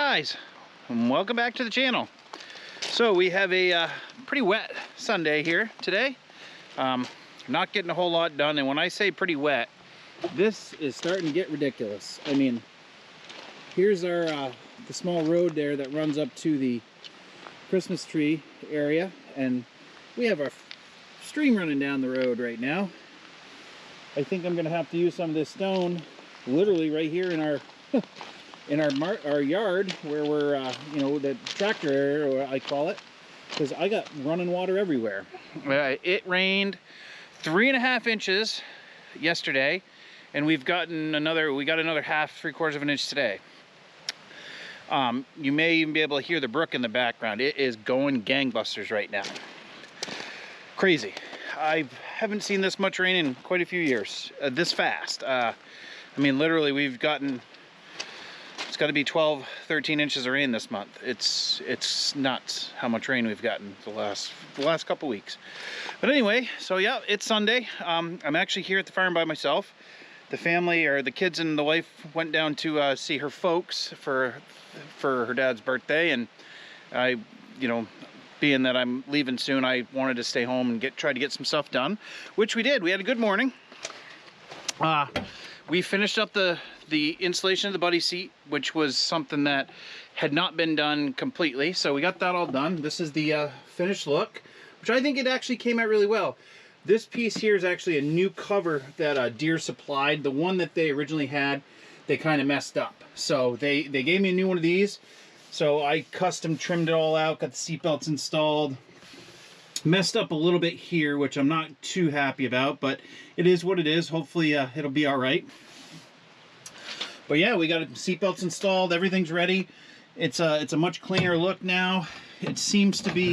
guys, and welcome back to the channel. So we have a pretty wet Sunday here today. Not getting a whole lot done, and when I say pretty wet, this is starting to get ridiculous. I mean, here's our the small road there that runs up to the Christmas tree area, and we have our stream running down the road right now. I think I'm gonna have to use some of this stone literally right here in our in our yard where we're you know, the tractor area, or I call it, because I got running water everywhere. It rained 3.5 inches yesterday, and we got another half, 3/4 of an inch today. You may even be able to hear the brook in the background. It is going gangbusters right now. Crazy. I haven't seen this much rain in quite a few years, this fast. I mean, literally, we've gotten, it's got to be 12, 13 inches of rain this month. It's nuts how much rain we've gotten the last couple weeks. But anyway, so yeah, it's Sunday. I'm actually here at the farm by myself. The family, or the kids and the wife, went down to see her folks for her dad's birthday, and I, you know, being that I'm leaving soon, I wanted to stay home and try to get some stuff done, which we did. We had a good morning. We finished up the installation of the buddy seat, which was something that had not been done completely. So we got that all done. This is the finished look, which I think it actually came out really well. This piece here is actually a new cover that Deere supplied. The one that they originally had, they kind of messed up. So they gave me a new one of these. So I custom trimmed it all out, got the seat belts installed. Messed up a little bit here, which I'm not too happy about, but it is what it is. Hopefully it'll be all right. But yeah, we got seat belts installed. Everything's ready. It's a much cleaner look now. It seems to be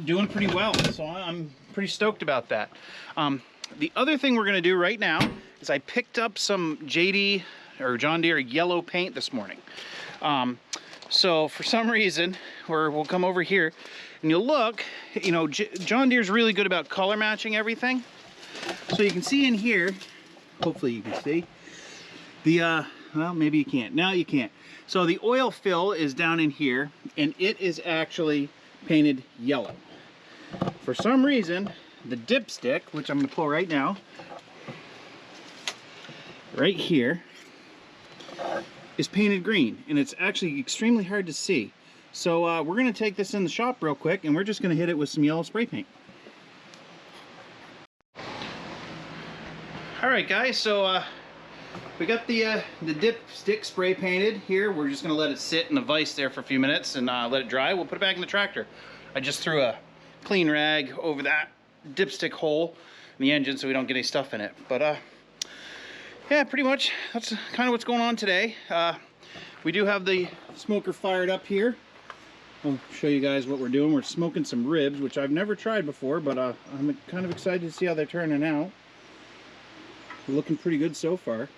doing pretty well. So I'm pretty stoked about that. The other thing we're gonna do right now is I picked up some JD or John Deere yellow paint this morning. So for some reason, we'll come over here and you'll look, you know, John Deere's really good about color matching everything. So you can see in here, hopefully you can see, the, well, maybe you can't. Now you can't. So the oil fill is down in here, and it is actually painted yellow. For some reason, the dipstick, which I'm gonna pull right now, right here, is painted green, and it's actually extremely hard to see. So we're going to take this in the shop real quick, and we're just going to hit it with some yellow spray paint. All right, guys, so we got the dipstick spray painted here. We're just going to let it sit in the vise there for a few minutes and let it dry. We'll put it back in the tractor. I just threw a clean rag over that dipstick hole in the engine so we don't get any stuff in it. But yeah, pretty much that's kind of what's going on today. We do have the smoker fired up here. I'll show you guys what we're doing. We're smoking some ribs, which I've never tried before, but I'm kind of excited to see how they're turning out. They're looking pretty good so far.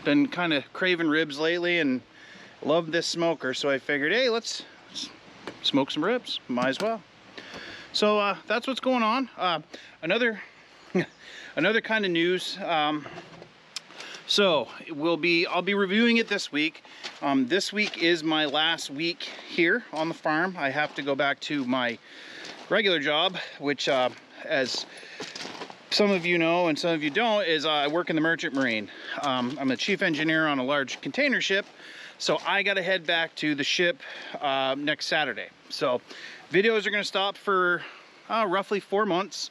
Been kind of craving ribs lately and love this smoker, so I figured, hey, let's smoke some ribs. Might as well. So that's what's going on. Another kind of news. So I'll be reviewing it this week. This week is my last week here on the farm. I have to go back to my regular job, which as some of you know and some of you don't, is I work in the merchant marine. I'm a chief engineer on a large container ship, so I got to head back to the ship next Saturday. So videos are going to stop for roughly 4 months,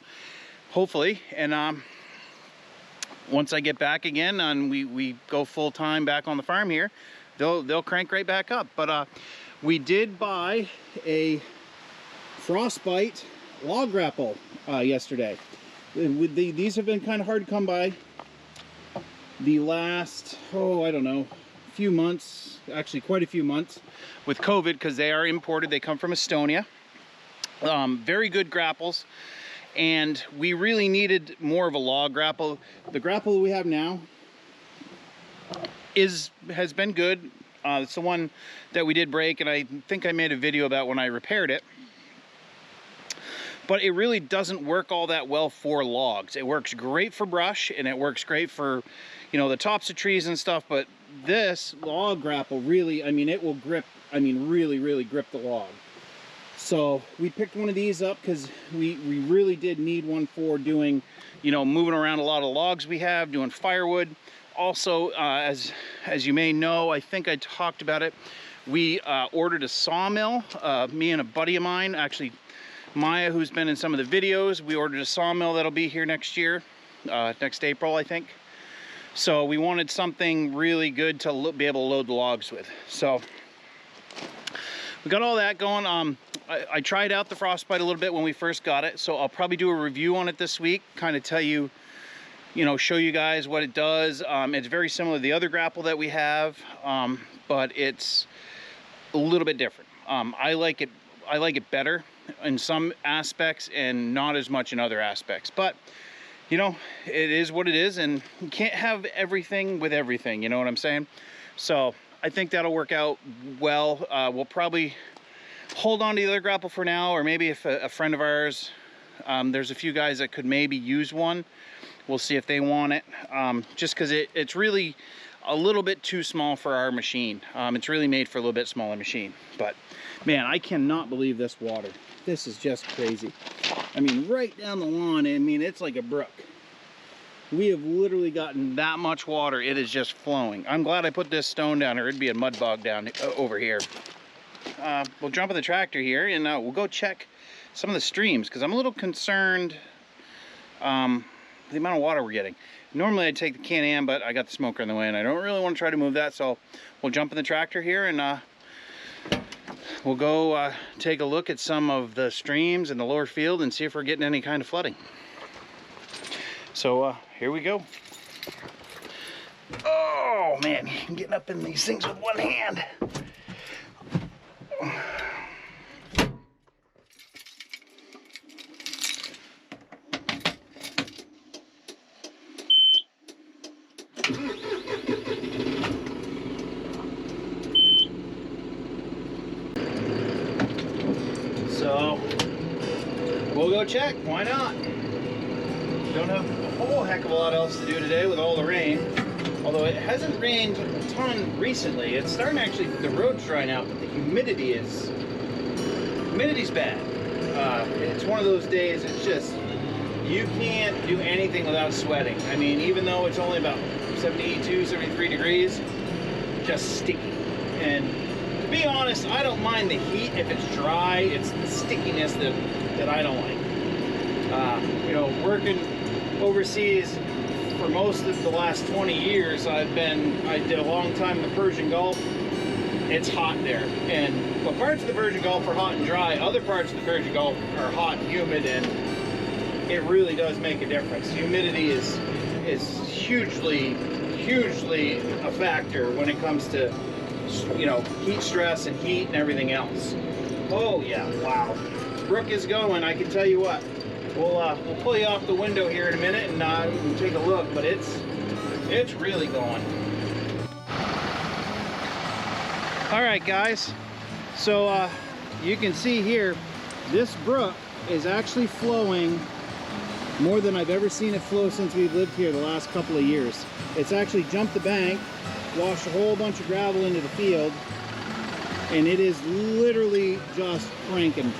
hopefully, and once I get back again and we go full time back on the farm here, they'll crank right back up. But we did buy a Frostbite log grapple yesterday. These have been kind of hard to come by the last, I don't know, few months, actually quite a few months with COVID, because they are imported. They come from Estonia. Very good grapples. And we really needed more of a log grapple. The grapple we have now has been good. It's the one that we did break, and I think I made a video about when I repaired it. but it really doesn't work all that well for logs. It works great for brush, and it works great for, you know, the tops of trees and stuff, but this log grapple really, I mean, it will grip, I mean, really grip the log. So we picked one of these up because we really did need one for doing, you know, moving around a lot of logs we have, doing firewood. Also, as you may know, I think I talked about it, we ordered a sawmill. Me and a buddy of mine, actually Maya, who's been in some of the videos, we ordered a sawmill that'll be here next year, next April, I think. So we wanted something really good to be able to load the logs with. So we got all that going. I tried out the Frostbite a little bit when we first got it, so I'll probably do a review on it this week, kind of tell you, you know, show you guys what it does. It's very similar to the other grapple that we have, but it's a little bit different. I like it better in some aspects and not as much in other aspects, but you know, it is what it is, and you can't have everything with everything, you know what I'm saying? So I think that'll work out well. We'll probably hold on to the other grapple for now, or maybe if a friend of ours, there's a few guys that could maybe use one, we'll see if they want it, just because it's really a little bit too small for our machine. It's really made for a little bit smaller machine. But man, I cannot believe this water. This is just crazy. I mean, right down the lawn, I mean, it's like a brook. We have literally gotten that much water. It is just flowing. I'm glad I put this stone down, or it'd be a mud bog down over here. We'll jump in the tractor here, and we'll go check some of the streams, because I'm a little concerned the amount of water we're getting. Normally I'd take the Can-Am, but I got the smoker in the way, and I don't really want to try to move that, so we'll jump in the tractor here, and we'll go take a look at some of the streams in the lower field and see if we're getting any kind of flooding. So here we go. Oh man, I'm getting up in these things with one hand. So we'll go check, why not? Don't have a whole heck of a lot else to do today with all the rain. Although it hasn't rained a ton recently. It's starting to actually, the road's drying out, but the humidity's bad. It's one of those days, it's just, you can't do anything without sweating. I mean, even though it's only about 72, 73 degrees, just sticky. And to be honest, I don't mind the heat if it's dry. It's the stickiness that I don't like. You know, working overseas for most of the last 20 years, I did a long time in the Persian Gulf. It's hot there, but parts of the Persian Gulf are hot and dry. Other parts of the Persian Gulf are hot and humid, and it really does make a difference. Humidity is hugely a factor when it comes to, you know, heat stress and heat and everything else. Oh yeah, wow. Brook is going, I can tell you what. We'll pull you off the window here in a minute, and we'll take a look, but it's really going. All right, guys. So you can see here, this brook is actually flowing more than I've ever seen it flow since we've lived here the last couple of years. It's actually jumped the bank, washed a whole bunch of gravel into the field, and it is literally just cranking.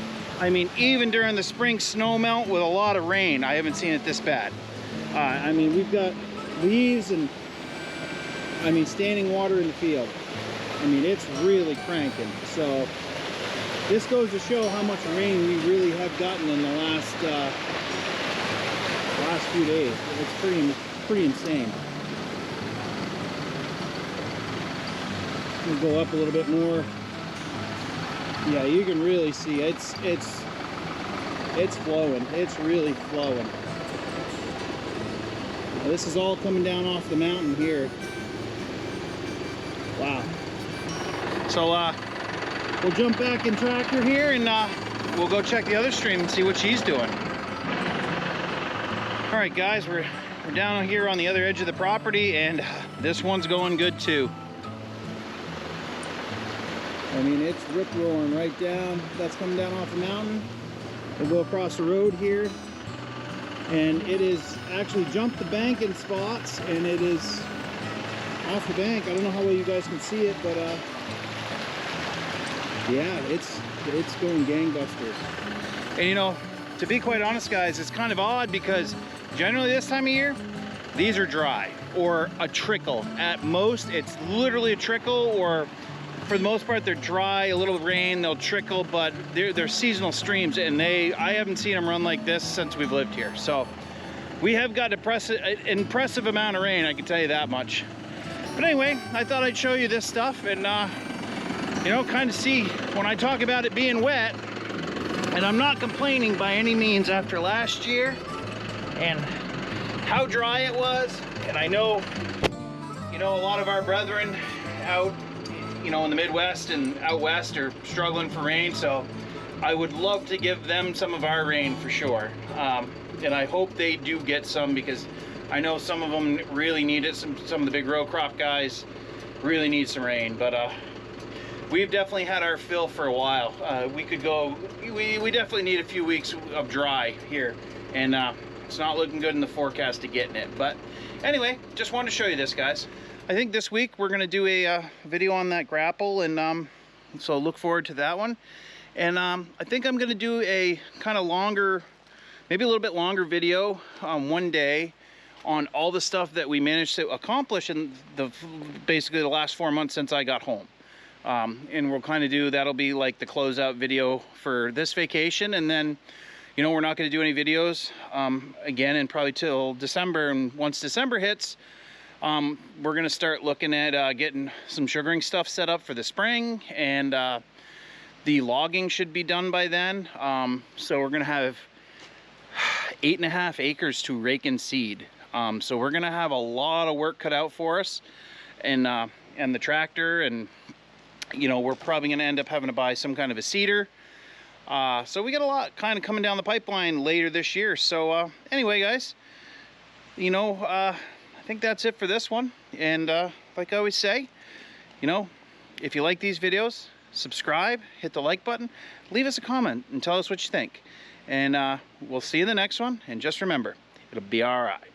I mean, even during the spring snow melt with a lot of rain, I haven't seen it this bad. I mean, we've got leaves and, I mean, standing water in the field. I mean, it's really cranking. So this goes to show how much rain we really have gotten in the last few days. It's pretty insane. We'll go up a little bit more. Yeah, you can really see it's flowing. It's really flowing. Now, this is all coming down off the mountain here. Wow. So we'll jump back in tractor here, and we'll go check the other stream and see what she's doing. All right, guys, we're down here on the other edge of the property, and this one's going good too. I mean, it's rip roaring right down. That's coming down off the mountain. We'll go across the road here, and it is actually jumped the bank in spots, and it is off the bank. I don't know how well you guys can see it, but yeah, it's going gangbusters. And you know, to be quite honest guys, it's kind of odd because generally this time of year these are dry or a trickle at most. It's literally a trickle, or for the most part they're dry, a little rain, they'll trickle, but they're seasonal streams, and I haven't seen them run like this since we've lived here. So we have got an impressive amount of rain, I can tell you that much. But anyway, I thought I'd show you this stuff and you know, kind of see when I talk about it being wet. And I'm not complaining by any means after last year and how dry it was. And I know, you know, a lot of our brethren out, you know, in the Midwest and out west are struggling for rain. So I would love to give them some of our rain for sure. And I hope they do get some, because I know some of them really need it. Some of the big row crop guys really need some rain. But we've definitely had our fill for a while. We definitely need a few weeks of dry here, and it's not looking good in the forecast to getting it. But anyway, just wanted to show you this, guys. I think this week we're gonna do a video on that grapple, and so look forward to that one. And I think I'm gonna do a kind of longer, maybe a little bit longer video one day on all the stuff that we managed to accomplish in basically the last 4 months since I got home. And we'll kind of do, that'll be like the closeout video for this vacation, and then, you know, we're not going to do any videos again and probably till December. And once December hits, we're going to start looking at getting some sugaring stuff set up for the spring, and the logging should be done by then. So we're going to have 8.5 acres to rake and seed. So we're going to have a lot of work cut out for us, and the tractor, and you know, we're probably going to end up having to buy some kind of a seeder. So we got a lot kind of coming down the pipeline later this year. So anyway, guys, you know, I think that's it for this one. And like I always say, you know, if you like these videos, subscribe, hit the like button, leave us a comment and tell us what you think. And we'll see you in the next one. And just remember, it'll be all right.